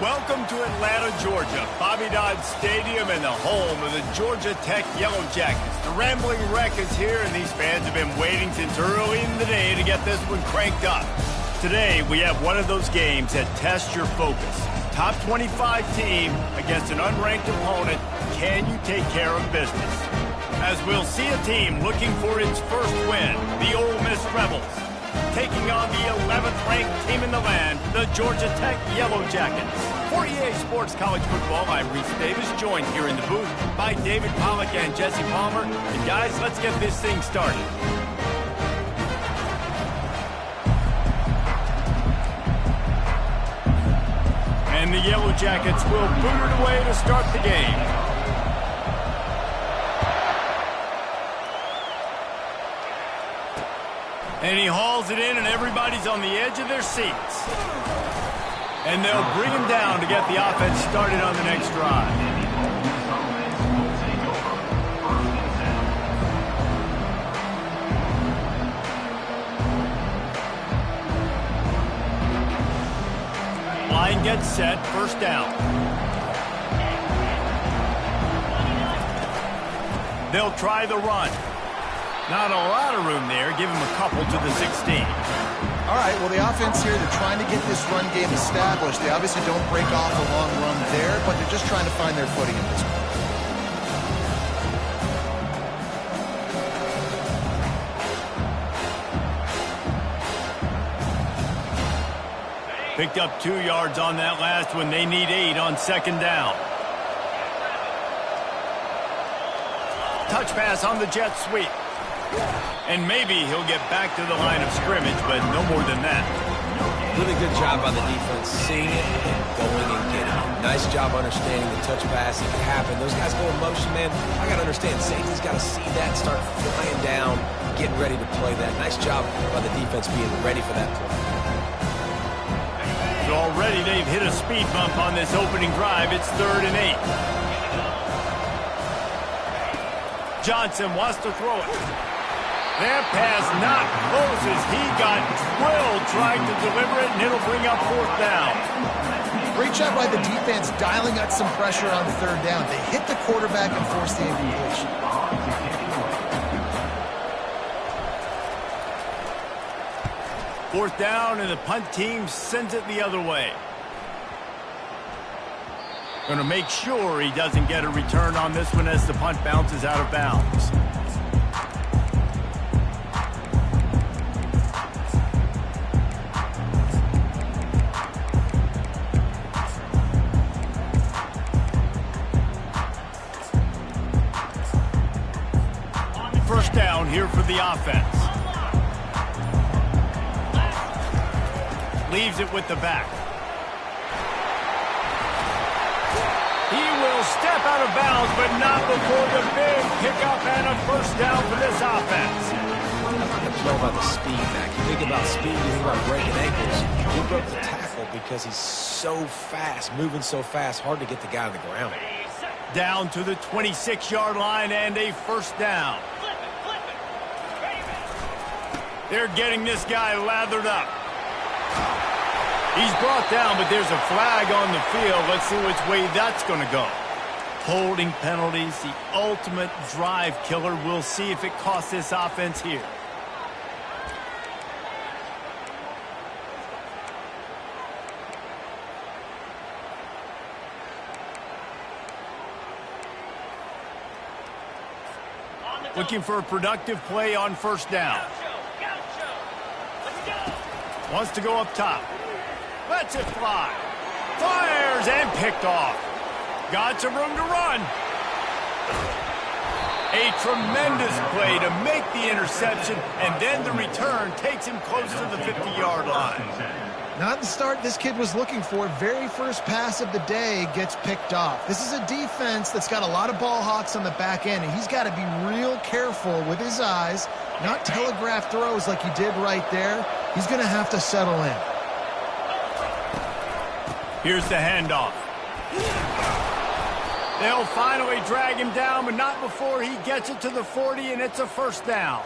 Welcome to Atlanta, Georgia, Bobby Dodd Stadium and the home of the Georgia Tech Yellow Jackets. The Rambling Wreck is here, and these fans have been waiting since early in the day to get this one cranked up. Today, we have one of those games that tests your focus. Top 25 team against an unranked opponent. Can you take care of business? As we'll see a team looking for its first win, the Ole Miss Rebels, taking on the 11th-ranked team in the land, the Georgia Tech Yellow Jackets. For EA Sports College Football, I'm Reese Davis, joined here in the booth by David Pollack and Jesse Palmer. And guys, let's get this thing started. And the Yellow Jackets will boot it away to start the game. And he hauls it in, and everybody's on the edge of their seats. And they'll bring him down to get the offense started on the next drive. Line gets set, first down. They'll try the run. Not a lot of room there. Give him a couple to the 16. All right, well, the offense here, they're trying to get this run game established. They obviously don't break off a long run there, but they're just trying to find their footing at this point. Picked up 2 yards on that last one. They need 8 on second down. Touch pass on the jet sweep. And maybe he'll get back to the line of scrimmage, but no more than that. Really good job by the defense, seeing it and going and getting it. Nice job understanding the touch pass. It can happen. Those guys go in motion, man. I got to understand, safety's got to see that, start flying down, getting ready to play that. Nice job by the defense being ready for that play. So already they've hit a speed bump on this opening drive. It's 3rd and 8. Johnson wants to throw it. That pass not close as he got drilled trying to deliver it, and it'll bring up 4th down. Great job by the defense dialing up some pressure on 3rd down. They hit the quarterback and forced the incompletion. 4th down, and the punt team sends it the other way. Going to make sure he doesn't get a return on this one as the punt bounces out of bounds. First down here for the offense. Leaves it with the back. He will step out of bounds, but not before the big pickup and a first down for this offense. I know about the speed, Mac. You think about speed, you think about breaking ankles. He broke the tackle because he's so fast, moving so fast, hard to get the guy on the ground. Down to the 26-yard line and a first down. They're getting this guy lathered up. He's brought down, but there's a flag on the field. Let's see which way that's going to go. Holding penalties, the ultimate drive killer. We'll see if it costs this offense here. Looking for a productive play on first down. Wants to go up top. Lets it fly. Fires and picked off. Got some room to run. A tremendous play to make the interception, and then the return takes him close to the 50-yard line. Not the start this kid was looking for. Very first pass of the day gets picked off. This is a defense that's got a lot of ball hawks on the back end, and he's got to be real careful with his eyes, not telegraph throws like he did right there. He's going to have to settle in. Here's the handoff. They'll finally drag him down, but not before he gets it to the 40, and it's a first down.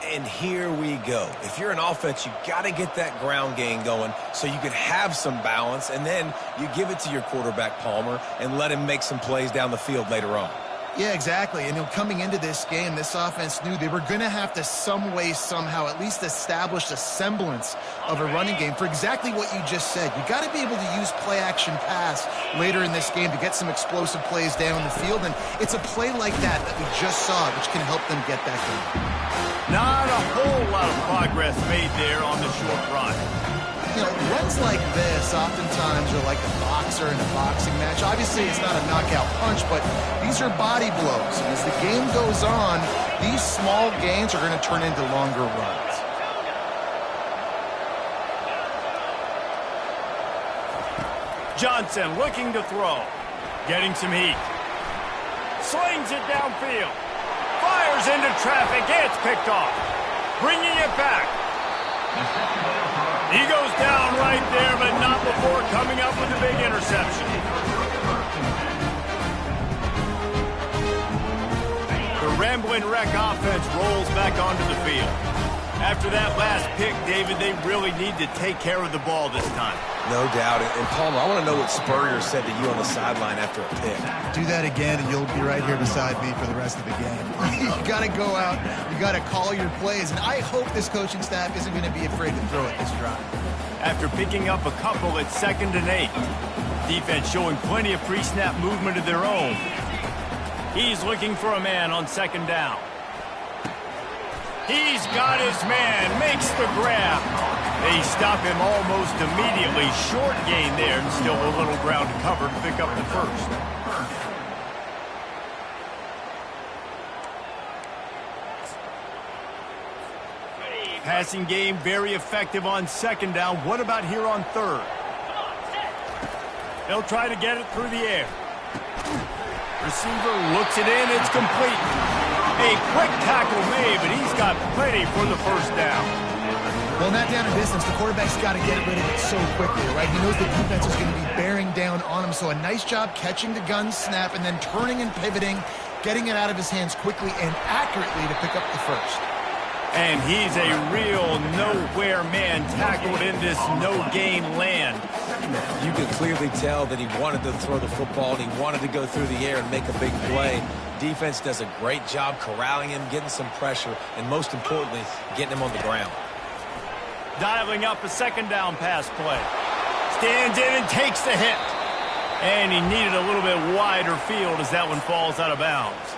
And here we go. If you're an offense, you got to get that ground game going so you can have some balance, and then You give it to your quarterback, Palmer, and let him make some plays down the field later on. Yeah, exactly. And coming into this game, this offense knew they were going to have to some way, somehow, at least establish a semblance of a running game for exactly what you just said. You got to be able to use play-action pass later in this game to get some explosive plays down the field. And it's a play like that we just saw, which can help them get that game. Not a whole lot of progress made there on the short run. Runs like this oftentimes are like a boxer in a boxing match. Obviously, it's not a knockout punch, but these are body blows. And as the game goes on, these small gains are going to turn into longer runs. Johnson looking to throw. Getting some heat. Slings it downfield. Fires into traffic. It's picked off. Bringing it back. He goes down right there, but not before coming up with a big interception. The Rambling Wreck offense rolls back onto the field. After that last pick, David, they really need to take care of the ball this time. No doubt. And Palmer, I want to know what Spurrier said to you on the sideline after a pick. Do that again, and you'll be right here beside me for the rest of the game. You got to go out. You got to call your plays. And I hope this coaching staff isn't going to be afraid to throw it this drive. After picking up a couple at 2nd and 8, defense showing plenty of pre-snap movement of their own. He's looking for a man on 2nd down. He's got his man, makes the grab. They stop him almost immediately. Short gain there, and still a little ground to cover to pick up the first. Passing game very effective on 2nd down. What about here on 3rd? They'll try to get it through the air. Receiver looks it in. It's complete. A quick tackle made, but he's got plenty for the first down. Well, in that down and distance, the quarterback's got to get rid of it so quickly, right? He knows the defense is going to be bearing down on him, so a nice job catching the gun snap and then turning and pivoting, getting it out of his hands quickly and accurately to pick up the first. And he's a real nowhere man tackled in this no-gain land. You can clearly tell that he wanted to throw the football and he wanted to go through the air and make a big play. Defense does a great job corralling him, getting some pressure, and most importantly, getting him on the ground. Dialing up a 2nd down pass play. Stands in and takes the hit. And he needed a little bit wider field as that one falls out of bounds.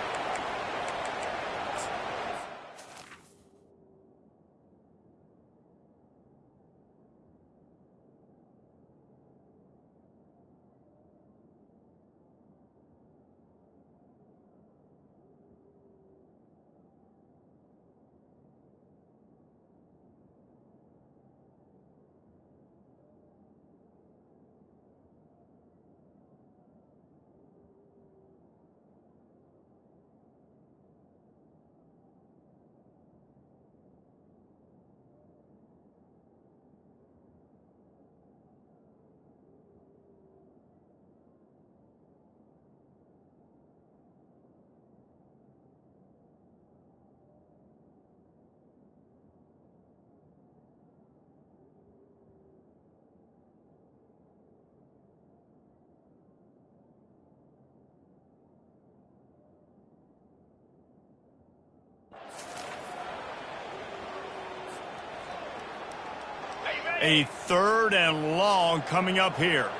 A 3rd and long coming up here.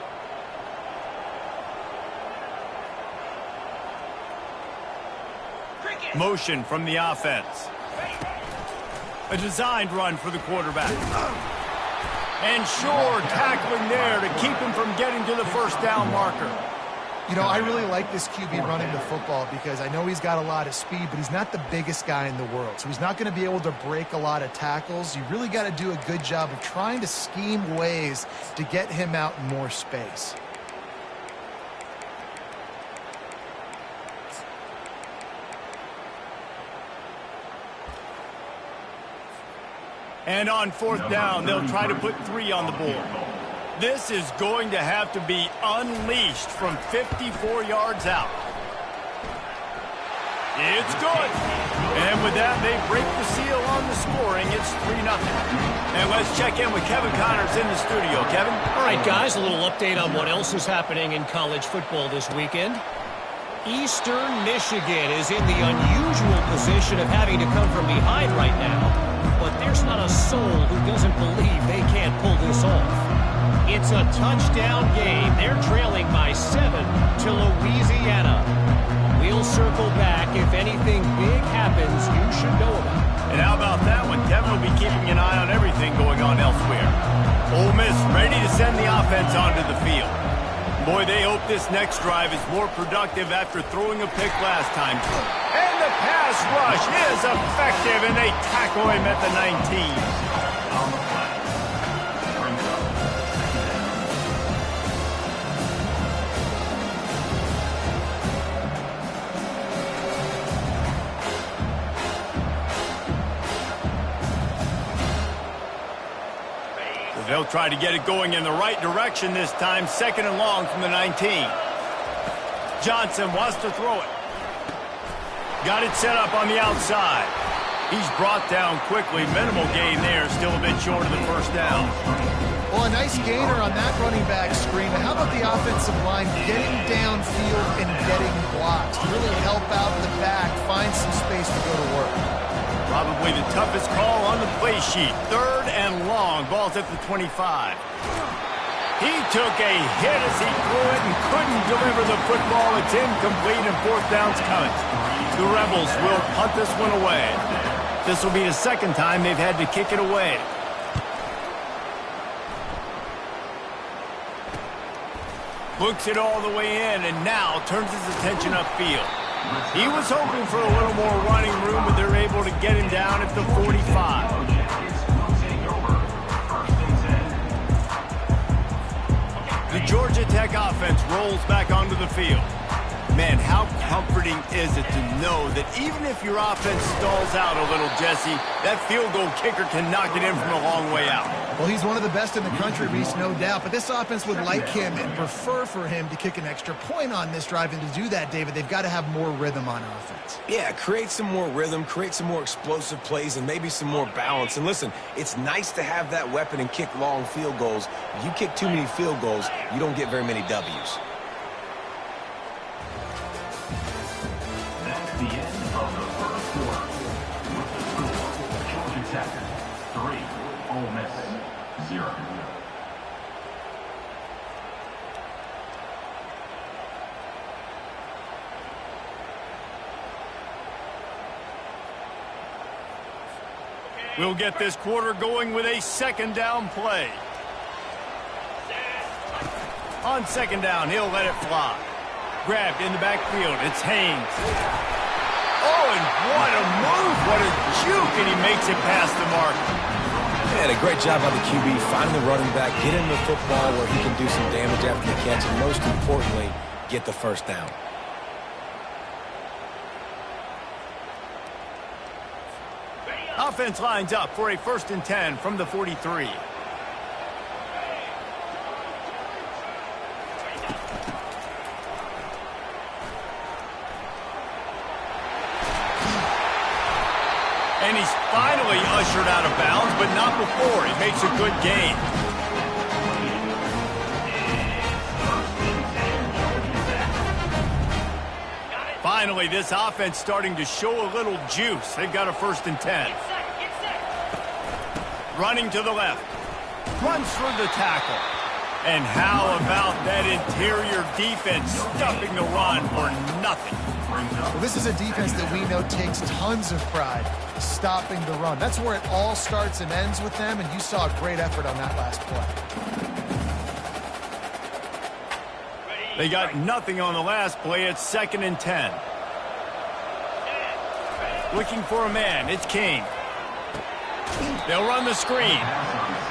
Motion from the offense. A designed run for the quarterback. And sure, tackling there to keep him from getting to the first down marker. I really like this QB running the football because I know he's got a lot of speed, but he's not the biggest guy in the world. So he's not going to be able to break a lot of tackles. You really got to do a good job of trying to scheme ways to get him out in more space. And on 4th down, they'll try to put 3 on the board. This is going to have to be unleashed from 54 yards out. It's good. And with that, they break the seal on the scoring. It's 3-0. And let's check in with Kevin Connors in the studio. Kevin? All right, guys, a little update on what else is happening in college football this weekend. Eastern Michigan is in the unusual position of having to come from behind right now, but there's not a soul who doesn't believe they can't pull this off. It's a touchdown game. They're trailing by 7 to Louisiana. We'll circle back. If anything big happens, you should know about it. And how about that one? Kevin will be keeping an eye on everything going on elsewhere. Ole Miss ready to send the offense onto the field. Boy, they hope this next drive is more productive after throwing a pick last time. And the pass rush is effective, and they tackle him at the 19. They'll try to get it going in the right direction this time. 2nd and long from the 19. Johnson wants to throw it. Got it set up on the outside. He's brought down quickly. Minimal gain there. Still a bit short of the first down. Well, a nice gainer on that running back screen. But how about the offensive line getting downfield and getting blocks to really help out the back, find some space to go to work? Probably the toughest call on the play sheet. 3rd and long. Ball's at the 25. He took a hit as he threw it and couldn't deliver the football. It's incomplete and 4th down's coming. The Rebels will punt this one away. This will be the 2nd time they've had to kick it away. Books it all the way in and now turns his attention upfield. He was hoping for a little more running room, but they're able to get him down at the 45. The Georgia Tech offense rolls back onto the field. Man, how comforting is it to know that even if your offense stalls out a little, Jesse, that field goal kicker can knock it in from a long way out. Well, he's one of the best in the country, Reese, no doubt. But this offense would like him and prefer for him to kick an extra point on this drive. And to do that, David, they've got to have more rhythm on offense. Yeah, create some more rhythm, create some more explosive plays, and maybe some more balance. And listen, it's nice to have that weapon and kick long field goals. You kick too many field goals, you don't get very many W's. That's the end of the first quarter. With the score, Georgia Tech 3, Ole Miss 0. We'll get this quarter going with a 2nd down play. On 2nd down, he'll let it fly. Grabbed in the backfield. It's Haynes. Oh, and what a move. What a juke, and he makes it past the mark. Man, a great job by the QB, finding the running back, get him the football where he can do some damage after the catch, and most importantly, get the 1st down. Offense lines up for a 1st and 10 from the 43. And he's finally ushered out of bounds, but not before. He makes a good gain. Finally, this offense starting to show a little juice. They've got a 1st and 10. Running to the left. Runs through the tackle. And how about that interior defense stuffing the run for nothing? Well, this is a defense that we know takes tons of pride stopping the run. That's where it all starts and ends with them, and you saw a great effort on that last play. They got nothing on the last play. It's 2nd and 10. Looking for a man. It's King. They'll run the screen.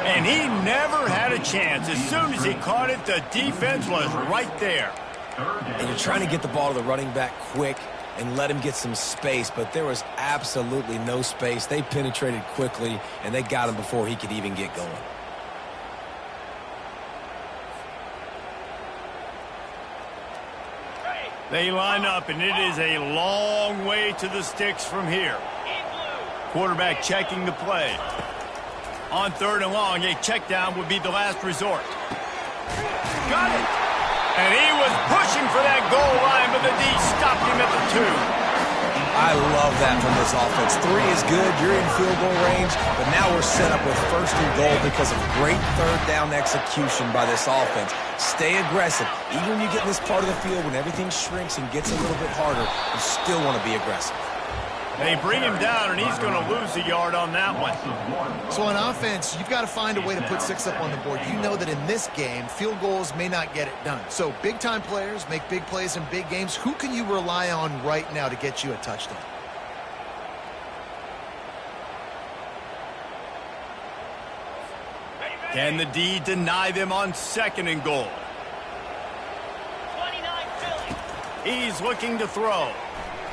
And he never had a chance. As soon as he caught it, the defense was right there. And you're trying to get the ball to the running back quick and let him get some space, but there was absolutely no space. They penetrated quickly, and they got him before he could even get going. They line up, and it is a long way to the sticks from here. Quarterback checking the play. On 3rd and long, a check down would be the last resort. Got it! And he was pushing for that goal line, but the D stopped him at the 2. I love that from this offense. 3 is good. You're in field goal range, but now we're set up with 1st and goal because of great 3rd down execution by this offense. Stay aggressive. Even when you get in this part of the field, when everything shrinks and gets a little bit harder, you still want to be aggressive. They bring him down, and he's going to lose a yard on that one. So on offense, you've got to find a way to put 6 up on the board. You know that in this game, field goals may not get it done. So big-time players make big plays in big games. Who can you rely on right now to get you a touchdown? Can the D deny them on 2nd and goal? 29 Philly. He's looking to throw.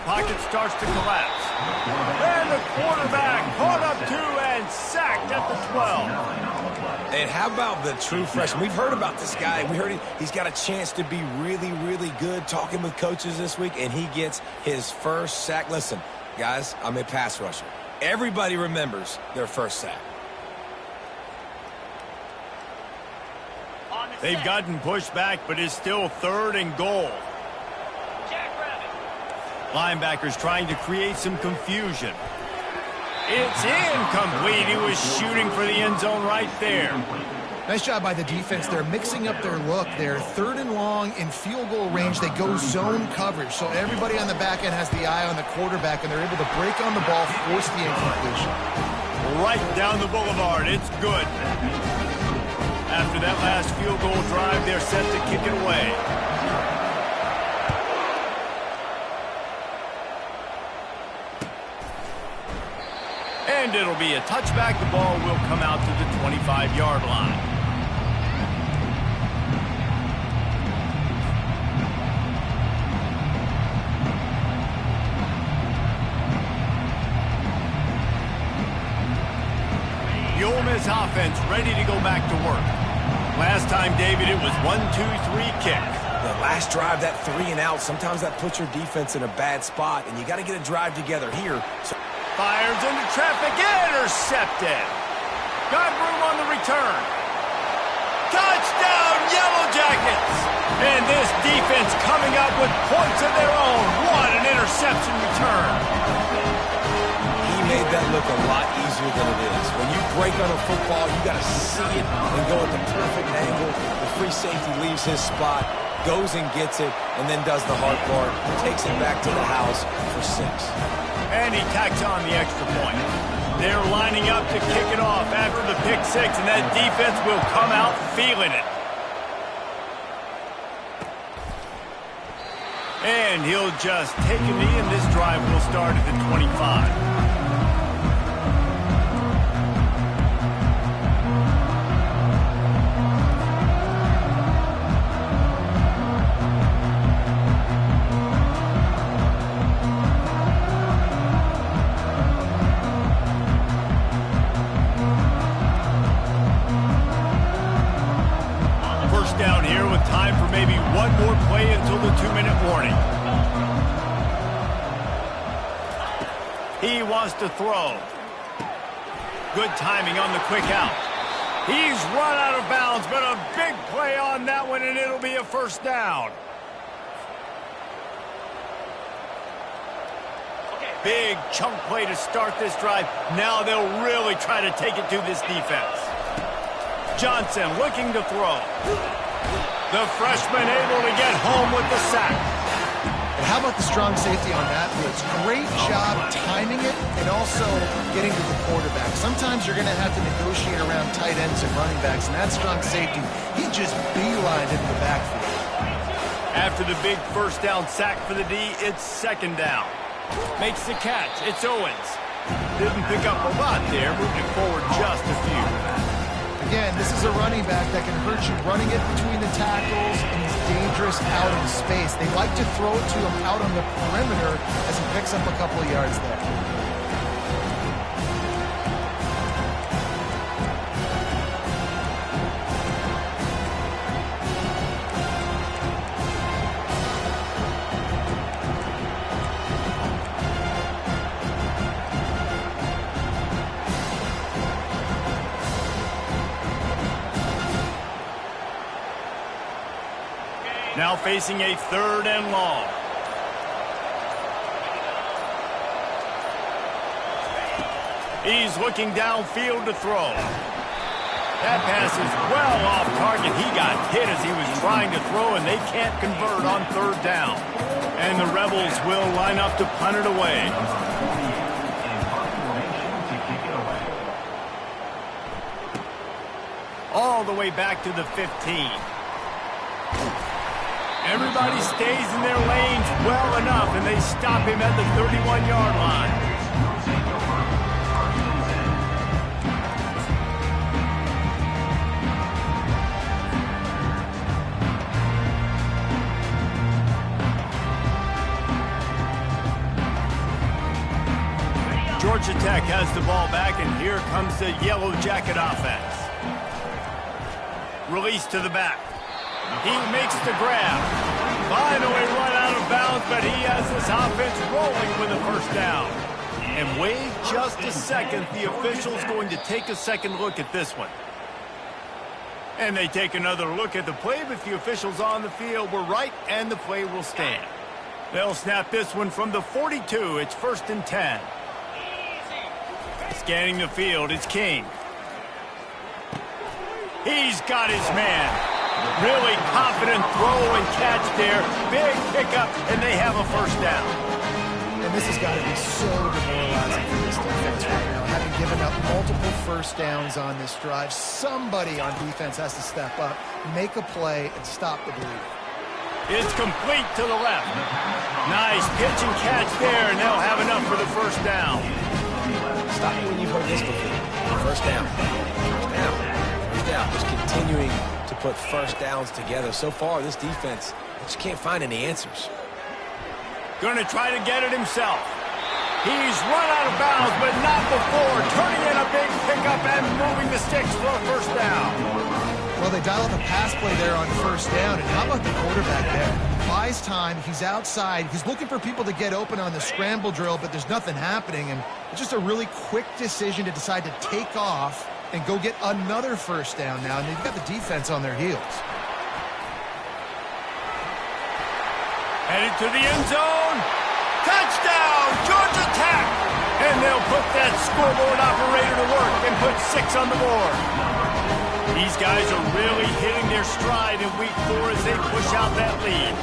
Pocket starts to collapse. And the quarterback caught up 2 and sacked at the 12. And how about the true freshman? We've heard about this guy. We heard he's got a chance to be really, really good. Talking with coaches this week, and he gets his 1st sack. Listen, guys, I'm a pass rusher. Everybody remembers their 1st sack. They've gotten pushed back, but it's still 3rd and goal. Linebackers trying to create some confusion. It's incomplete. He was shooting for the end zone right there. Nice job by the defense. They're mixing up their look. They're 3rd and long in field goal range. They go zone coverage. So everybody on the back end has the eye on the quarterback, and they're able to break on the ball, force the incompletion. Right down the boulevard. It's good. After that last field goal drive, they're set to kick it away. And it'll be a touchback. The ball will come out to the 25-yard line. The Ole Miss offense ready to go back to work. Last time, David, it was 1-2-3 kick. The last drive, that 3 and out, sometimes that puts your defense in a bad spot, and you got to get a drive together here. So Fires into traffic, intercepted. Got room on the return. Touchdown, Yellow Jackets! And this defense coming up with points of their own. What an interception return. he made that look a lot easier than it is. When you break on a football, you got to see it and go at the perfect angle. The free safety leaves his spot, goes and gets it, and then does the hard part, takes it back to the house for 6. And he tacks on the extra point. They're lining up to kick it off after the pick 6, and that defense will come out feeling it. And he'll just take a knee, and this drive will start at the 25. Down here with time for maybe one more play until the 2-minute warning. He wants to throw. Good timing on the quick out. He's run out of bounds, but a big play on that one, and it'll be a 1st down. Big chunk play to start this drive. Now they'll really try to take it to this defense. Johnson looking to throw. The freshman able to get home with the sack. And how about the strong safety on that blitz? Great job timing it and also getting to the quarterback. Sometimes you're going to have to negotiate around tight ends and running backs, and that strong safety, he just beelined into the backfield. After the big 1st down sack for the D, it's 2nd down. Makes the catch. It's Owens. Didn't pick up a lot there, moving forward just a few. Again, this is a running back that can hurt you running it between the tackles, and he's dangerous out in space. They like to throw it to him out on the perimeter as he picks up a couple of yards there. Now facing a 3rd and long. He's looking downfield to throw. That pass is well off target. He got hit as he was trying to throw, and they can't convert on 3rd down. And the Rebels will line up to punt it away. All the way back to the 15. Everybody stays in their lanes well enough, and they stop him at the 31-yard line. Georgia Tech has the ball back, and here comes the Yellow Jacket offense. Release to the back. He makes the grab. Finally run out of bounds, but he has this offense rolling with a 1st down. And wait just a second. The official's going to take a second look at this one. And they take another look at the play, but the officials on the field were right, and the play will stand. They'll snap this one from the 42. It's 1st and 10. Scanning the field, it's King. He's got his man. Really confident throw and catch there. Big pickup, and they have a 1st down. And this has got to be so demoralizing for this defense right now, having given up multiple 1st downs on this drive. Somebody on defense has to step up, make a play, and stop the bleed. It's complete to the left. Nice pitch and catch there, and they'll have enough for the 1st down. Stop me when you've heard this before. 1st down. 1st down. 1st down. Just continuing to put 1st downs together. So far, this defense just can't find any answers. Going to try to get it himself. He's run out of bounds, but not before. Turning in a big pickup and moving the sticks for a 1st down. Well, they dial up a pass play there on 1st down, and how about the quarterback there? Buys time, he's outside, he's looking for people to get open on the scramble drill, but there's nothing happening, and it's just a really quick decision to decide to take off and go get another 1st down now, and they've got the defense on their heels. Headed to the end zone. Touchdown, Georgia Tech! And they'll put that scoreboard operator to work and put 6 on the board. These guys are really hitting their stride in week 4 as they push out that lead.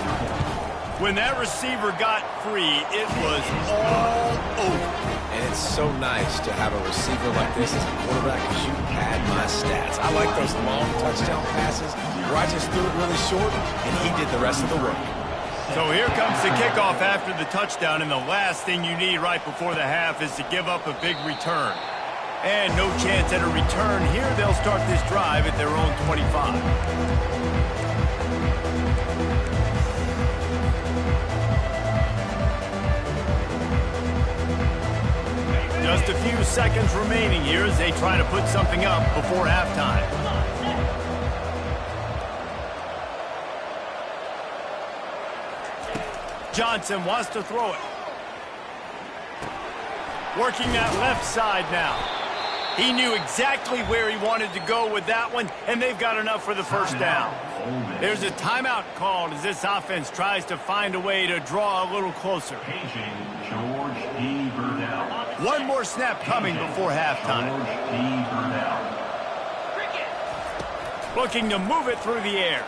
When that receiver got free, it was all over. And it's so nice to have a receiver like this as a quarterback because you pad my stats. I like those long touchdown passes where I just threw it really short and he did the rest of the work. So here comes the kickoff after the touchdown, and the last thing you need right before the half is to give up a big return. And no chance at a return here. They'll start this drive at their own 25. Just a few seconds remaining here as they try to put something up before halftime. Johnson wants to throw it. Working that left side now. He knew exactly where he wanted to go with that one, and they've got enough for the 1st down. There's a timeout called as this offense tries to find a way to draw a little closer. One more snap coming before halftime. Looking to move it through the air.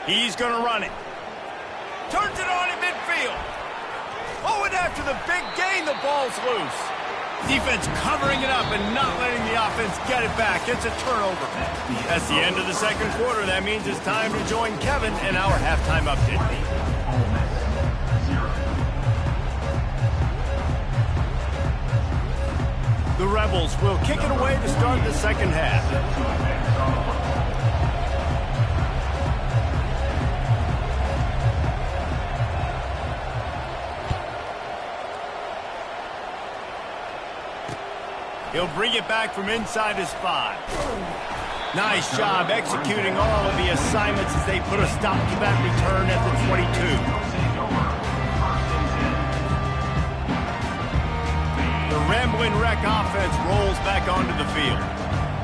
He's going to run it. Turns it on in midfield. Oh, and after the big gain, the ball's loose. Defense covering it up and not letting the offense get it back. It's a turnover. That's the end of the 2nd quarter. That means it's time to join Kevin in our halftime update. The Rebels will kick it away to start the 2nd half. He'll bring it back from inside his 5. Nice job executing all of the assignments as they put a stop to that return at the 22. The Rambling Wreck offense rolls back onto the field.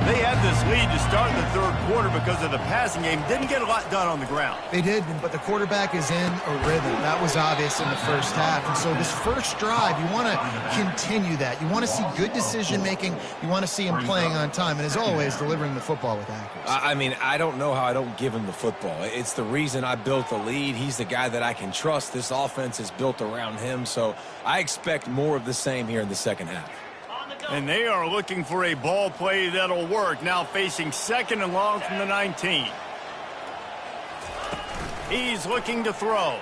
They had this lead to start the third quarter because of the passing game. Didn't get a lot done on the ground. They did, but the quarterback is in a rhythm. That was obvious in the first half. And so this first drive, you want to continue that. You want to see good decision-making. You want to see him playing on time. And as always, delivering the football with accuracy. I mean, I don't know how I don't give him the football. It's the reason I built the lead. He's the guy that I can trust. This offense is built around him. So I expect more of the same here in the second half. And they are looking for a ball play that'll work. Now facing 2nd and long from the 19. He's looking to throw.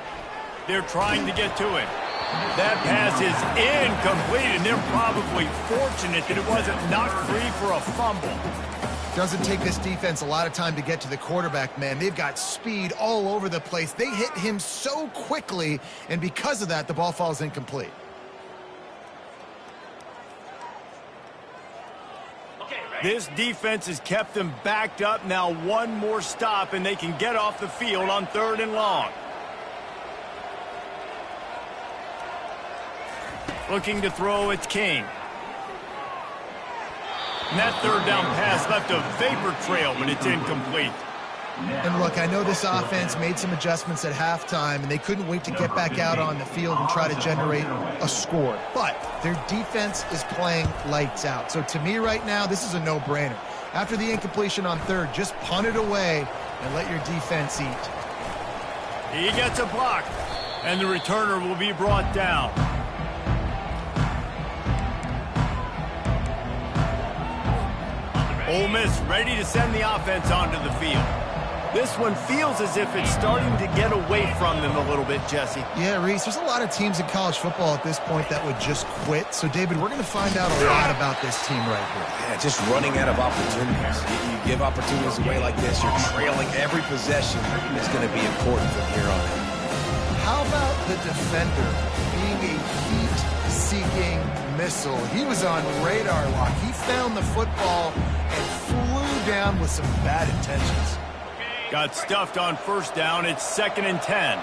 They're trying to get to him. That pass is incomplete, and they're probably fortunate that it wasn't knocked free for a fumble. Doesn't take this defense a lot of time to get to the quarterback, man. They've got speed all over the place. They hit him so quickly, and because of that, the ball falls incomplete. This defense has kept them backed up. Now one more stop, and they can get off the field on 3rd and long. Looking to throw, it's King. And that 3rd down pass left a vapor trail, but it's incomplete. And look, I know this offense made some adjustments at halftime, and they couldn't wait to get back out on the field and try to generate a score. But their defense is playing lights out. So to me right now, this is a no-brainer. After the incompletion on 3rd, just punt it away and let your defense eat. He gets a block, and the returner will be brought down. Ole Miss ready to send the offense onto the field. This one feels as if it's starting to get away from them a little bit, Jesse. Yeah, Reese, there's a lot of teams in college football at this point that would just quit. So, David, we're going to find out a lot about this team right here. Yeah, just running out of opportunities. You give opportunities away like this, you're trailing. Every possession is going to be important from here on in. How about the defender being a heat-seeking missile? He was on radar lock. He found the football and flew down with some bad intentions. Got stuffed on 1st down. It's 2nd and 10.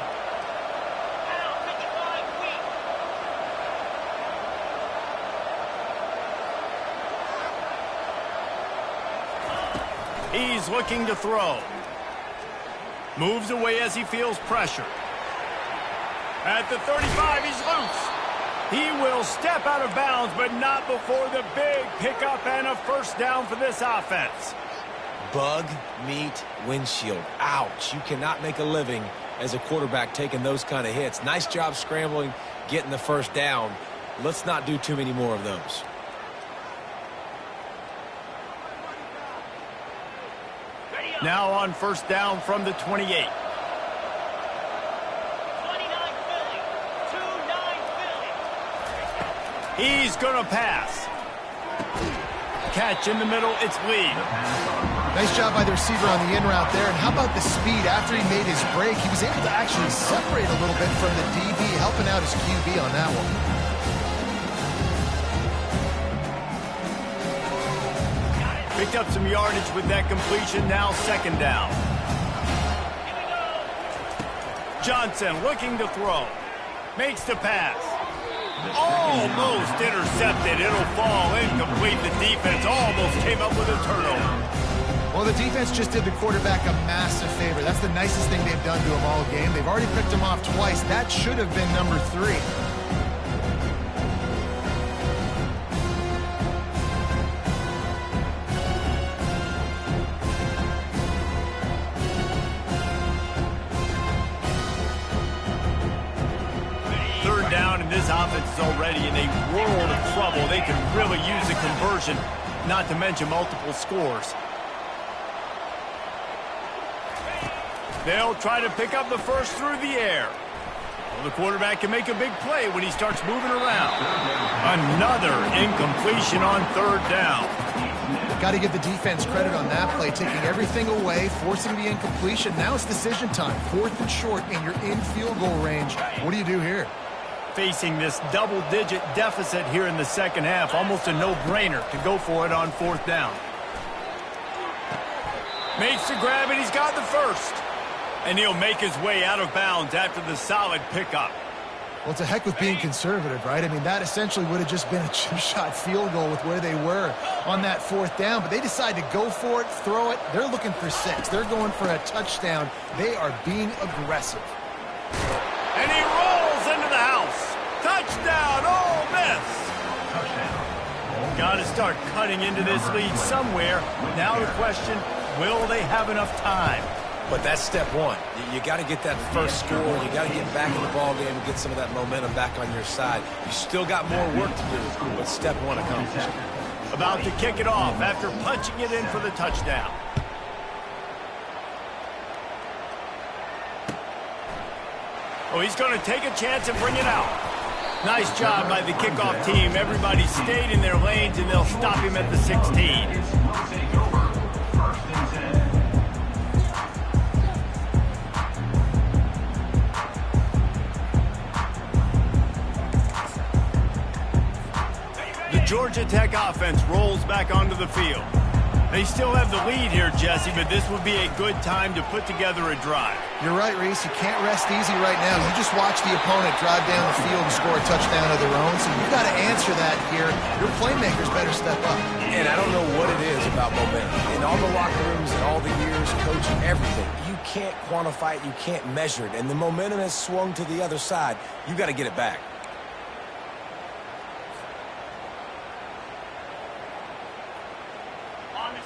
He's looking to throw. Moves away as he feels pressure. At the 35, he's loose. He will step out of bounds, but not before the big pickup and a 1st down for this offense. Bug, meat, windshield. Ouch. You cannot make a living as a quarterback taking those kind of hits. Nice job scrambling, getting the 1st down. Let's not do too many more of those. Now on 1st down from the 28. He's going to pass. Catch in the middle, it's Lee. Nice job by the receiver on the in route there. And how about the speed? After he made his break, he was able to actually separate a little bit from the DB, helping out his QB on that one. Picked up some yardage with that completion. Now 2nd down. Johnson looking to throw. Makes the pass. Almost intercepted. It'll fall incomplete. The defense almost came up with a turnover. Well, the defense just did the quarterback a massive favor. That's the nicest thing they've done to him all game. They've already picked him off twice. That should have been number 3. This offense is already in a world of trouble. They could really use a conversion, not to mention multiple scores. They'll try to pick up the 1st through the air. Well, the quarterback can make a big play when he starts moving around. Another incompletion on 3rd down. Got to give the defense credit on that play, taking everything away, forcing the incompletion. Now it's decision time. 4th and short, and you're in field goal range. What do you do here? Facing this double-digit deficit here in the 2nd half, almost a no-brainer to go for it on 4th down. Makes the grab, and he's got the 1st. And he'll make his way out of bounds after the solid pickup. Well, it's a heck with being conservative, right? I mean, that essentially would have just been a chip shot field goal with where they were on that 4th down. But they decide to go for it, throw it. They're looking for 6. They're going for a touchdown. They are being aggressive. And he rolls into the house. Touchdown, Ole Miss. Got to start cutting into this lead somewhere. Now the question, will they have enough time? But that's step one. You got to get that first score. You got to get back in the ball game and get some of that momentum back on your side. You still got more work to do, but step one accomplished. About to kick it off after punching it in for the touchdown. Oh, he's going to take a chance and bring it out. Nice job by the kickoff team. Everybody stayed in their lanes, and they'll stop him at the 16. Georgia Tech offense rolls back onto the field. They still have the lead here, Jesse, but this would be a good time to put together a drive. You're right, Reese. You can't rest easy right now. You just watch the opponent drive down the field and score a touchdown of their own, so you've got to answer that here. Your playmakers better step up. And I don't know what it is about momentum. In all the locker rooms and all the years coaching, everything, you can't quantify it, you can't measure it, and the momentum has swung to the other side. You got to get it back.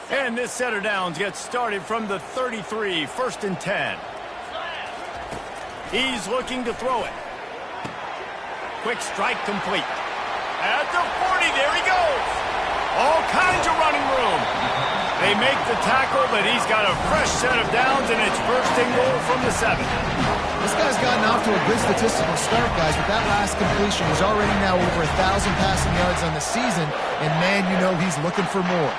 And this set of downs gets started from the 33, 1st and 10. He's looking to throw it. Quick strike complete. At the 40, there he goes. All kinds of running room. They make the tackle, but he's got a fresh set of downs, and it's 1st and goal from the 7. This guy's gotten off to a good statistical start, guys, but that last completion is already now over 1,000 passing yards on the season, and man, you know he's looking for more.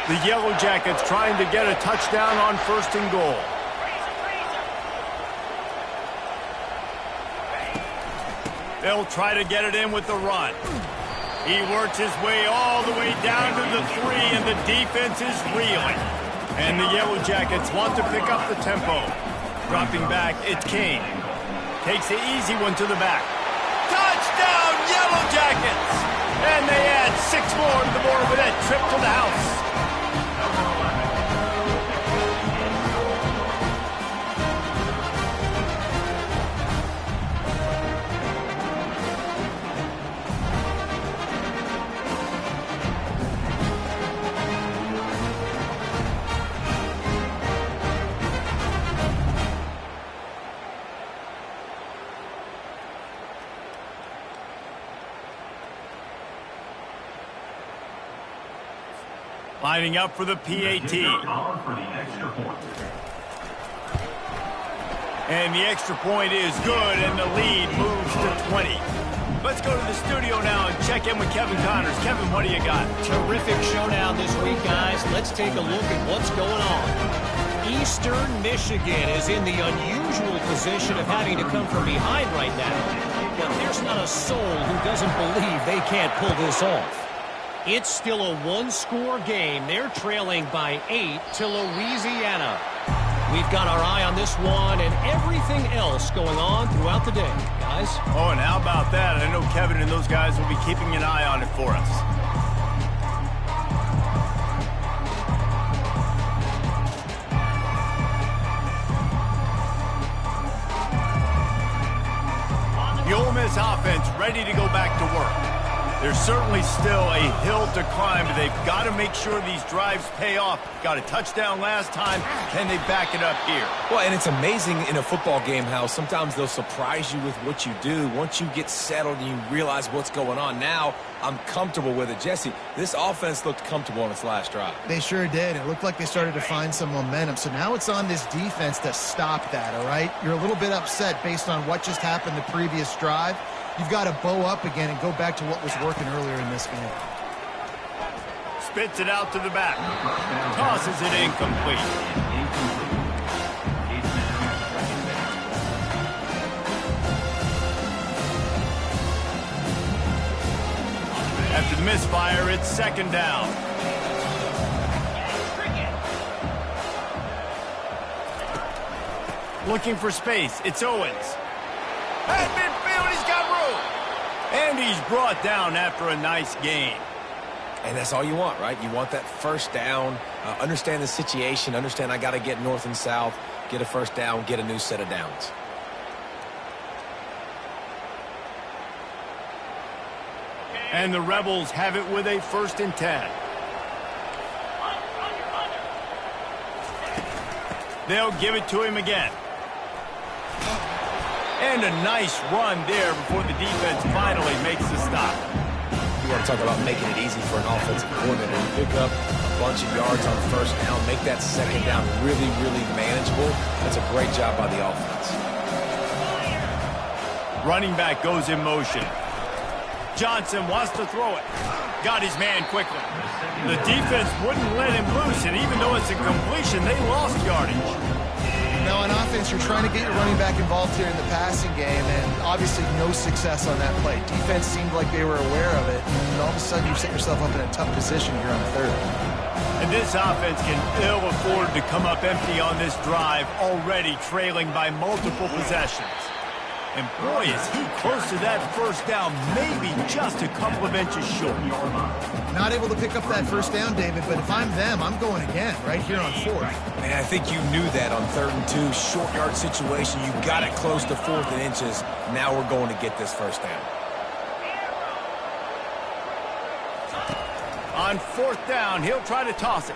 The Yellow Jackets trying to get a touchdown on 1st and goal. They'll try to get it in with the run. He works his way all the way down to the 3, and the defense is reeling. And the Yellow Jackets want to pick up the tempo. Dropping back, it's King. Takes the easy one to the back. Touchdown, Yellow Jackets! And they add 6 more to the board with that trip to the house. Lining up for the PAT. And the extra point is good, and the lead moves to 20. Let's go to the studio now and check in with Kevin Connors. Kevin, what do you got? Terrific showdown this week, guys. Let's take a look at what's going on. Eastern Michigan is in the unusual position of having to come from behind right now. But there's not a soul who doesn't believe they can't pull this off. It's still a one-score game. They're trailing by 8 to Louisiana. We've got our eye on this one and everything else going on throughout the day, guys. Oh, and how about that? I know Kevin and those guys will be keeping an eye on it for us. The Ole Miss offense ready to go back to work. There's certainly still a hill to climb, but they've got to make sure these drives pay off. Got a touchdown last time. Can they back it up here? Well, and it's amazing in a football game how sometimes they'll surprise you with what you do. Once you get settled and you realize what's going on, now I'm comfortable with it. Jesse, this offense looked comfortable on its last drive. They sure did. It looked like they started to find some momentum. So now it's on this defense to stop that, all right? You're a little bit upset based on what just happened the previous drive. You've got to bow up again and go back to what was working earlier in this game. Spits it out to the back. Tosses it incomplete. After the misfire, it's 2nd down. Looking for space. It's Owens. At midfield, he's got room. And he's brought down after a nice gain. And that's all you want, right? You want that first down, understand the situation, understand I got to get north and south, get a first down, get a new set of downs. And the Rebels have it with a 1st and 10. They'll give it to him again. And a nice run there before the defense finally makes the stop. You want to talk about making it easy for an offensive coordinator to pick up a bunch of yards on 1st down, make that 2nd down really, really manageable. That's a great job by the offense. Running back goes in motion. Johnson wants to throw it. Got his man quickly. The defense wouldn't let him loose, and even though it's a completion, they lost yardage. Now, on offense, you're trying to get your running back involved here in the passing game, and obviously no success on that play. Defense seemed like they were aware of it, and all of a sudden you set yourself up in a tough position here on 3rd. And this offense can ill afford to come up empty on this drive, already trailing by multiple possessions. And boy, is he close to that 1st down, maybe just a couple of inches short. Not able to pick up that 1st down, David, but if I'm them, I'm going again right here on 4th. Man, I think you knew that on 3rd and 2, short yard situation. You got it close to 4th and inches. Now we're going to get this 1st down. On 4th down, he'll try to toss it.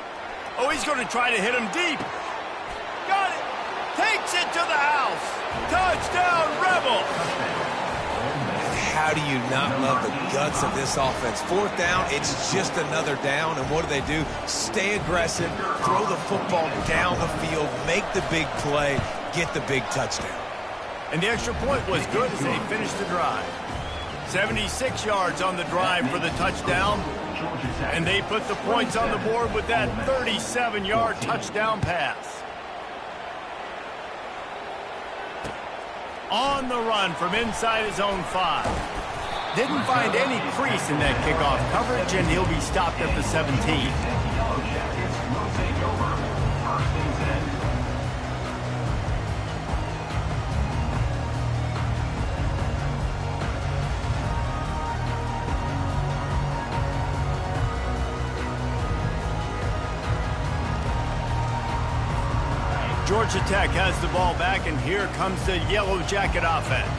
Oh, he's going to try to hit him deep. Got it. Takes it to the house. Touchdown, Rebel. How do you not love the guts of this offense? 4th down, it's just another down, and what do? Stay aggressive, throw the football down the field, make the big play, get the big touchdown. And the extra point was good as they finished the drive. 76 yards on the drive for the touchdown, and they put the points on the board with that 37-yard touchdown pass. On the run from inside his own 5. Didn't find any crease in that kickoff coverage, and he'll be stopped at the 17. Georgia Tech has the ball back, and here comes the Yellow Jacket offense.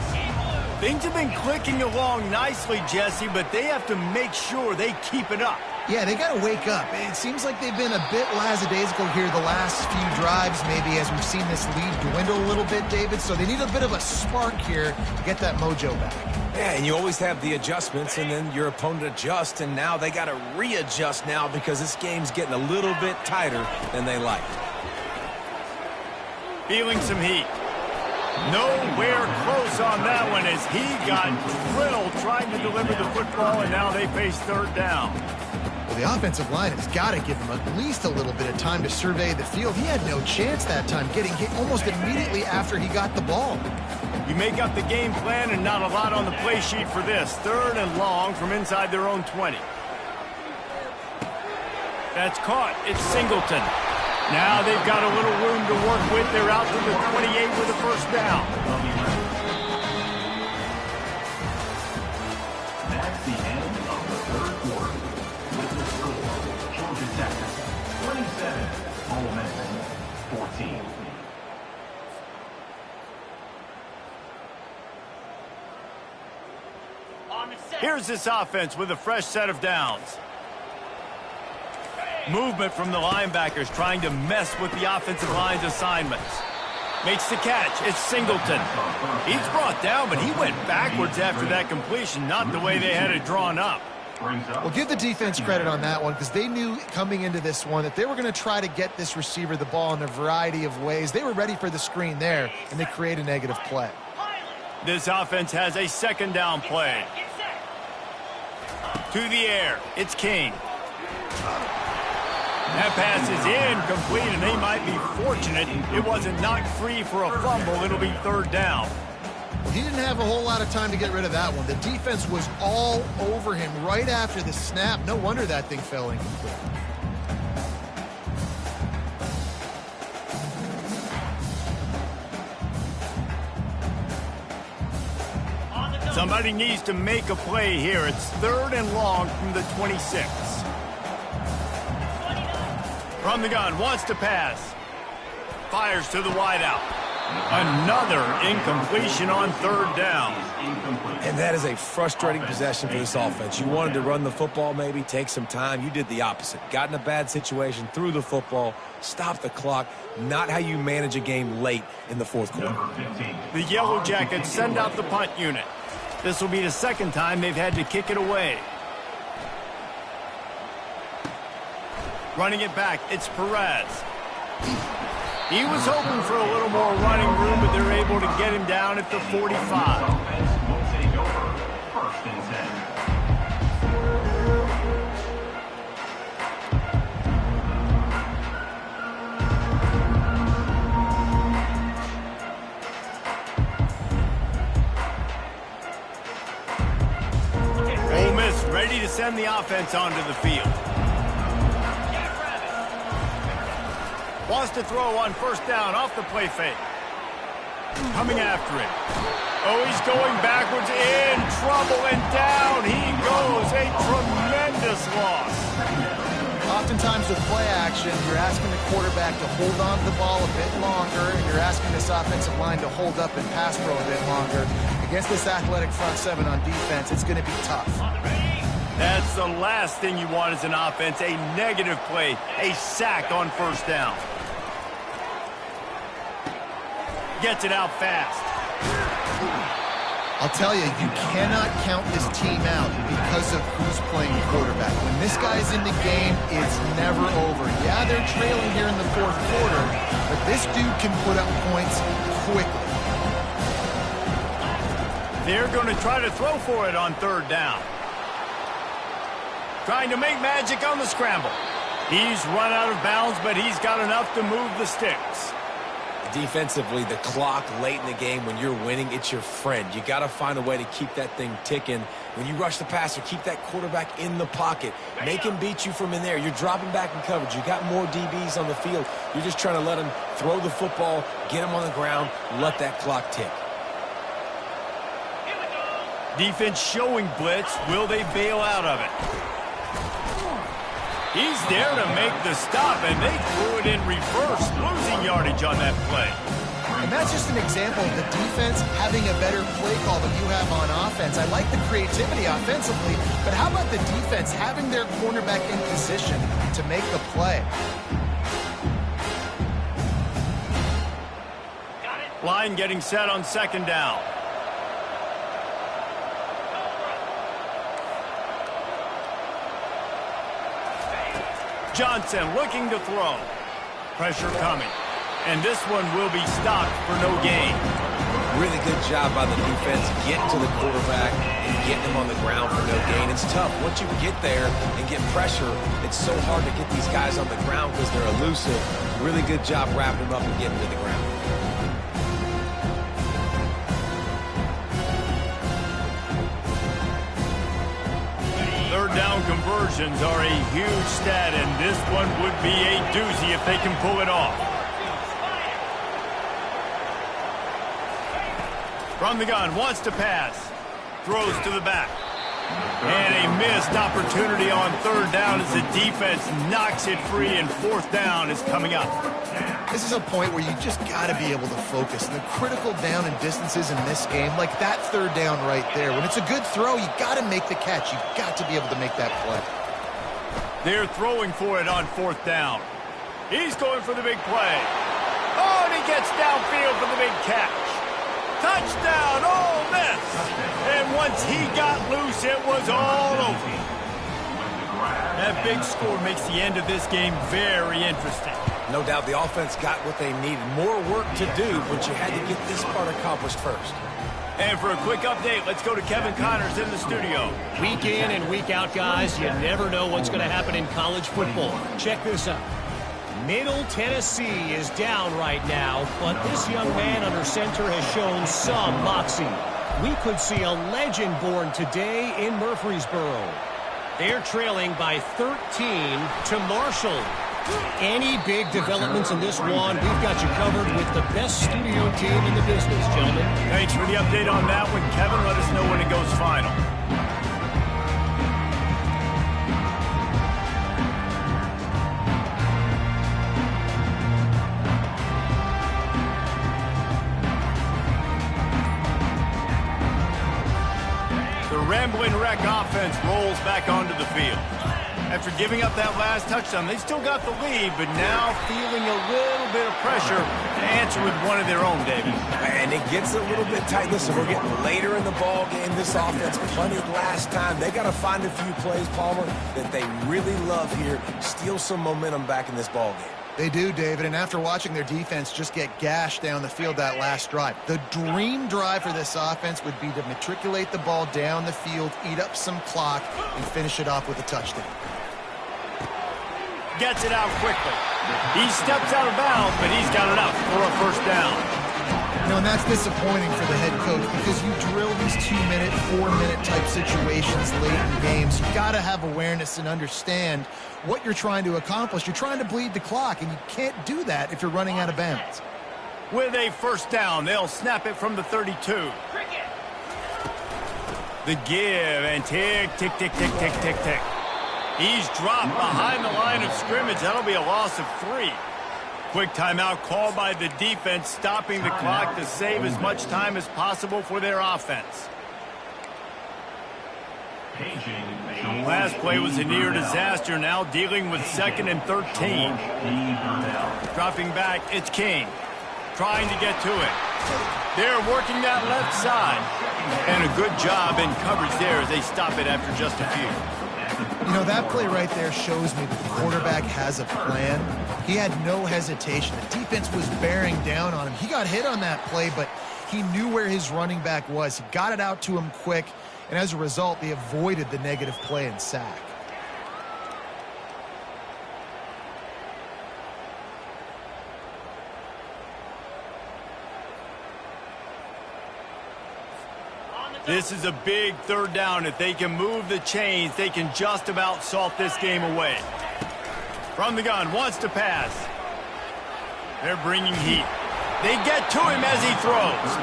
Things have been clicking along nicely, Jesse, but they have to make sure they keep it up. Yeah, they got to wake up. It seems like they've been a bit lackadaisical here the last few drives, maybe, as we've seen this lead dwindle a little bit, David. So they need a bit of a spark here to get that mojo back. Yeah, and you always have the adjustments, and then your opponent adjusts, and now they got to readjust now because this game's getting a little bit tighter than they like. Feeling some heat. Nowhere close on that one as he got drilled trying to deliver the football, and now they face 3rd down. Well, the offensive line has got to give him at least a little bit of time to survey the field. He had no chance that time, getting hit almost immediately after he got the ball. You make up the game plan and not a lot on the play sheet for this. 3rd and long from inside their own 20. That's caught. It's Singleton. Now they've got a little room to work with. They're out to the 28 with a 1st down. That's the end of the 3rd quarter. With the score, Georgia Tech 27, Ole Miss 14. Here's this offense with a fresh set of downs. Movement from the linebackers trying to mess with the offensive line's assignments. Makes the catch. It's Singleton. He's brought down, but he went backwards after that completion, not the way they had it drawn up. Well, give the defense credit on that one because they knew coming into this one that they were going to try to get this receiver the ball in a variety of ways. They were ready for the screen there, and they create a negative play. This offense has a 2nd down play. To the air. It's King. That pass is incomplete, and they might be fortunate it wasn't knocked free for a fumble. It'll be 3rd down. Well, he didn't have a whole lot of time to get rid of that one. The defense was all over him right after the snap. No wonder that thing fell incomplete. Somebody needs to make a play here. It's 3rd and long from the 26. From the gun, wants to pass. Fires to the wideout. Another incompletion on 3rd down. And that is a frustrating possession for this offense. You wanted to run the football, maybe take some time. You did the opposite. Got in a bad situation, threw the football, stopped the clock. Not how you manage a game late in the 4th quarter. The Yellow Jackets send out the punt unit. This will be the 2nd time they've had to kick it away. Running it back, it's Perez. He was hoping for a little more running room, but they're able to get him down at the 45. Offense will take over 1st and 10. Ole Miss ready to send the offense onto the field. Wants to throw on 1st down off the play fake. Coming after it. Oh, he's going backwards, in trouble, and down he goes. A tremendous loss. Oftentimes with play action, you're asking the quarterback to hold on to the ball a bit longer, and you're asking this offensive line to hold up and pass pro a bit longer. Against this athletic front 7 on defense, it's going to be tough. That's the last thing you want as an offense, a negative play, a sack on 1st down. Gets it out fast. I'll tell you, you cannot count this team out because of who's playing quarterback. When this guy's in the game, it's never over. Yeah, they're trailing here in the 4th quarter, but this dude can put up points quickly. They're going to try to throw for it on 3rd down. Trying to make magic on the scramble. He's run out of bounds, but he's got enough to move the sticks. Defensively, the clock late in the game, when you're winning, it's your friend. You got to find a way to keep that thing ticking. When you rush the passer, keep that quarterback in the pocket. Make him beat you from in there. You're dropping back in coverage. You got more DBs on the field. You're just trying to let him throw the football, get him on the ground, let that clock tick. Defense showing blitz. Will they bail out of it? He's there to make the stop, and they threw it in reverse, losing yardage on that play. And that's just an example of the defense having a better play call than you have on offense. I like the creativity offensively, but how about the defense having their cornerback in position to make the play? Line getting set on 2nd down. Johnson looking to throw. Pressure coming. And this one will be stopped for no gain. Really good job by the defense getting to the quarterback and getting him on the ground for no gain. It's tough. Once you get there and get pressure, it's so hard to get these guys on the ground because they're elusive. Really good job wrapping them up and getting to the ground. 3rd down conversions are a huge stat, and this one would be a doozy if they can pull it off. From the gun, wants to pass. Throws to the back. And a missed opportunity on 3rd down as the defense knocks it free, and 4th down is coming up. This is a point where you just got to be able to focus. The critical down and distances in this game, like that 3rd down right there. When it's a good throw, you got to make the catch. You got to be able to make that play. They're throwing for it on 4th down. He's going for the big play. Oh, and he gets downfield for the big catch. Touchdown, Ole Miss. And once he got loose, it was all over. That big score makes the end of this game very interesting. No doubt the offense got what they needed. More work to do, but you had to get this part accomplished first. And for a quick update, let's go to Kevin Connors in the studio. Week in and week out, guys, you never know what's going to happen in college football. Check this out. Middle Tennessee is down right now, but this young man under center has shown some moxie. We could see a legend born today in Murfreesboro. They're trailing by 13 to Marshall. Any big developments in this one, we've got you covered with the best studio team in the business, gentlemen. Thanks for the update on that one, Kevin. Let us know when it goes final. The Rambling Wreck offense rolls back onto the field. After giving up that last touchdown, they still got the lead, but now feeling a little bit of pressure to answer with one of their own, David. And it gets a little bit tight. Listen, we're getting later in the ball game. This offense punted last time. They got to find a few plays, Palmer, that they really love here. Steal some momentum back in this ball game. They do, David, and after watching their defense just get gashed down the field that last drive, the dream drive for this offense would be to matriculate the ball down the field, eat up some clock, and finish it off with a touchdown. Gets it out quickly. He steps out of bounds, but he's got enough for a first down. You know, and that's disappointing for the head coach because you drill these 2-minute, 4-minute type situations late in games. You've got to have awareness and understand what you're trying to accomplish. You're trying to bleed the clock, and you can't do that if you're running out of bounds. With a first down, they'll snap it from the 32. The give, and tick, tick, tick, tick, tick, tick, tick. He's dropped behind the line of scrimmage. That'll be a loss of 3. Quick timeout called by the defense, stopping the clock to save as much time as possible for their offense. Last play was a near disaster, now dealing with 2nd and 13. Dropping back, it's King. Trying to get to it. They're working that left side. And a good job in coverage there as they stop it after just a few. You know, that play right there shows me that the quarterback has a plan. He had no hesitation. The defense was bearing down on him. He got hit on that play, but he knew where his running back was. He got it out to him quick, and as a result, they avoided the negative play and sack. This is a big third down. If they can move the chains, they can just about salt this game away. From the gun, wants to pass. They're bringing heat. They get to him as he throws.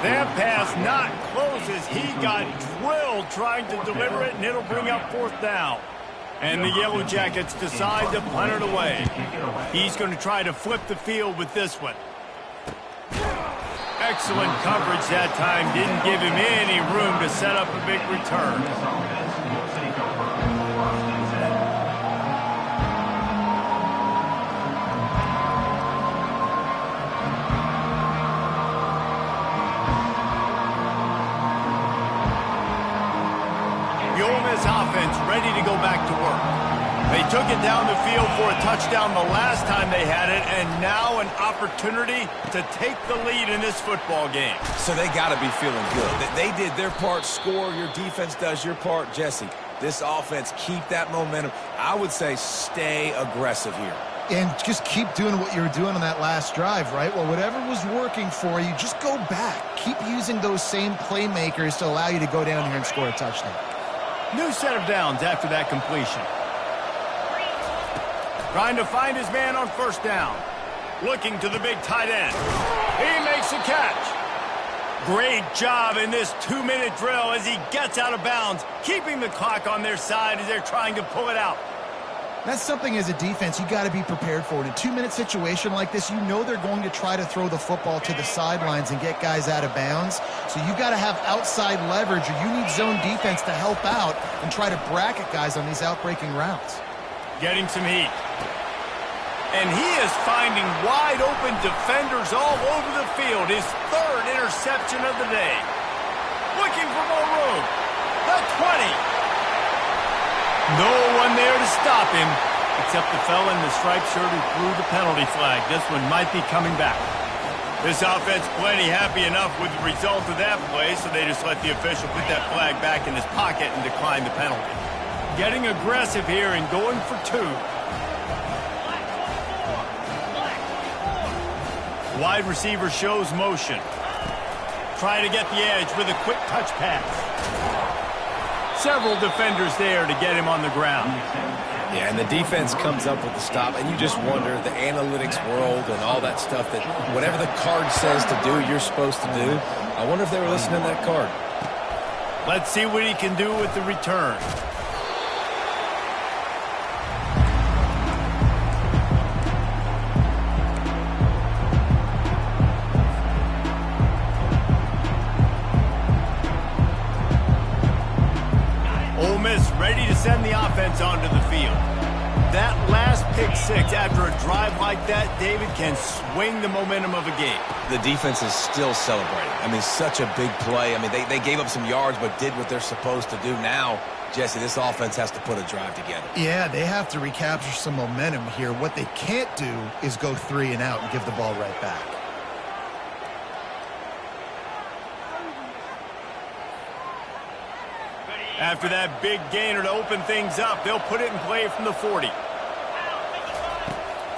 That pass not close as he got drilled trying to deliver it, and it'll bring up 4th down. And the Yellow Jackets decide to punt it away. He's going to try to flip the field with this one. Excellent coverage that time. Didn't give him any room to set up a big return. The Ole Miss offense ready to go back to work. They took it down the field for a touchdown the last time they had it, and now an opportunity to take the lead in this football game. So they got to be feeling good. They did their part, score. Your defense does your part. Jesse, this offense, keep that momentum. I would say stay aggressive here. And just keep doing what you were doing on that last drive, right? Well, whatever was working for you, just go back. Keep using those same playmakers to allow you to go down here and score a touchdown. New set of downs after that completion. Trying to find his man on first down. Looking to the big tight end. He makes a catch. Great job in this 2-minute drill as he gets out of bounds, keeping the clock on their side as they're trying to pull it out. That's something as a defense you got to be prepared for. In a 2-minute situation like this, you know they're going to try to throw the football to the sidelines and get guys out of bounds. So you got to have outside leverage, or you need zone defense to help out and try to bracket guys on these outbreaking routes. Getting some heat. And he is finding wide open defenders all over the field. His 3rd interception of the day. Looking for more room. The 20. No one there to stop him, except the fella in the striped shirt who threw the penalty flag. This one might be coming back. This offense plenty happy enough with the result of that play, so they just let the official put that flag back in his pocket and decline the penalty. Getting aggressive here and going for 2. Wide receiver shows motion. Trying to get the edge with a quick touch pass. Several defenders there to get him on the ground. Yeah, and the defense comes up with the stop, and you just wonder, the analytics world and all that stuff, that whatever the card says to do, you're supposed to do. I wonder if they were listening to that card. Let's see what he can do with the return. Ole Miss ready to send the offense onto the field. That last pick six after a drive like that, David, can swing the momentum of a game. The defense is still celebrating. I mean, such a big play. I mean, they gave up some yards but did what they're supposed to do. Now, Jesse, this offense has to put a drive together. Yeah, they have to recapture some momentum here. What they can't do is go 3 and out and give the ball right back. After that big gainer to open things up, they'll put it in play from the 40.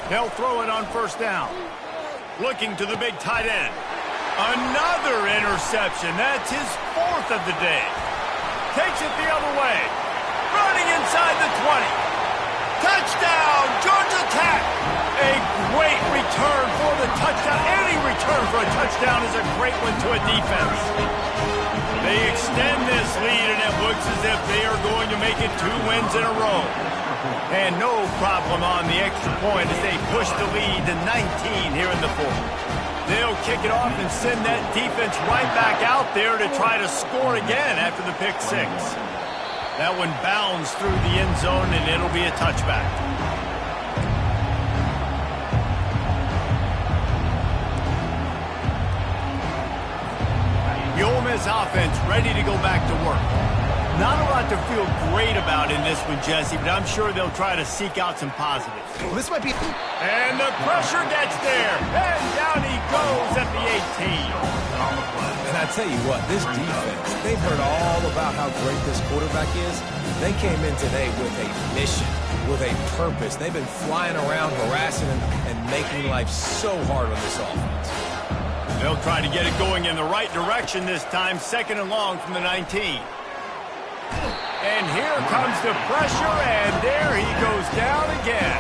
They'll throw it on first down. Looking to the big tight end. Another interception. That's his 4th of the day. Takes it the other way. Running inside the 20. Touchdown, Georgia Tech. A great return for the touchdown. Any return for a touchdown is a great one to a defense. They extend this lead, and it looks as if they are going to make it 2 wins in a row. And no problem on the extra point as they push the lead to 19 here in the 4th. They'll kick it off and send that defense right back out there to try to score again after the pick six. That one bounds through the end zone, and it'll be a touchback. The Ole Miss offense ready to go back to work. Not a lot to feel great about in this one, Jesse, but I'm sure they'll try to seek out some positives. Well, this might be... And the pressure gets there. And down he goes at the 18. And I tell you what, this defense, they've heard all about how great this quarterback is. They came in today with a mission, with a purpose. They've been flying around, harassing and making life so hard on this offense. They'll try to get it going in the right direction this time, 2nd and long from the 19. And here comes the pressure, and there he goes down again.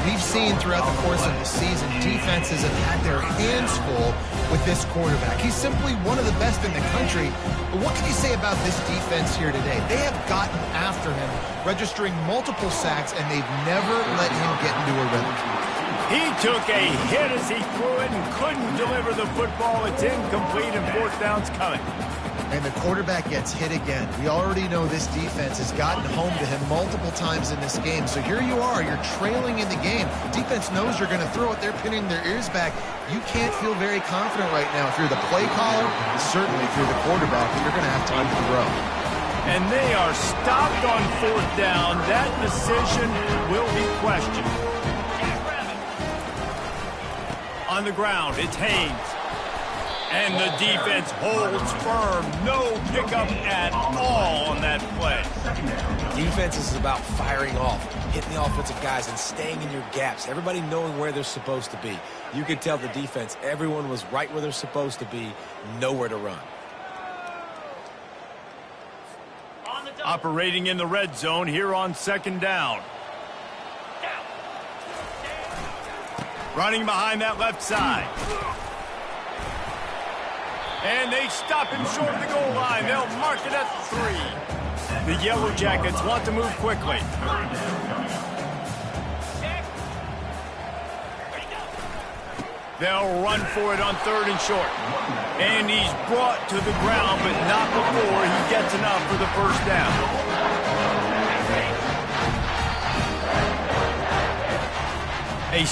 We've seen throughout the course of the season, defenses have had their hands full with this quarterback. He's simply one of the best in the country. But what can you say about this defense here today? They have gotten after him, registering multiple sacks, and they've never let him get into a rhythm. He took a hit as he threw it and couldn't deliver the football. It's incomplete, and 4th down's coming. And the quarterback gets hit again. We already know this defense has gotten home to him multiple times in this game. So here you are, you're trailing in the game. Defense knows you're going to throw it. They're pinning their ears back. You can't feel very confident right now if you're the play caller, and certainly if you're the quarterback, that you're going to have time to throw. And they are stopped on 4th down. That decision will be questioned. On the ground, it's Haynes. And the defense holds firm. No pickup at all on that play. Defense is about firing off, hitting the offensive guys, and staying in your gaps. Everybody knowing where they're supposed to be. You could tell the defense, everyone was right where they're supposed to be, nowhere to run. Operating in the red zone here on 2nd down. Running behind that left side. And they stop him short of the goal line. They'll mark it at 3. The Yellow Jackets want to move quickly. They'll run for it on 3rd and short. And he's brought to the ground, but not before he gets enough for the 1st down. A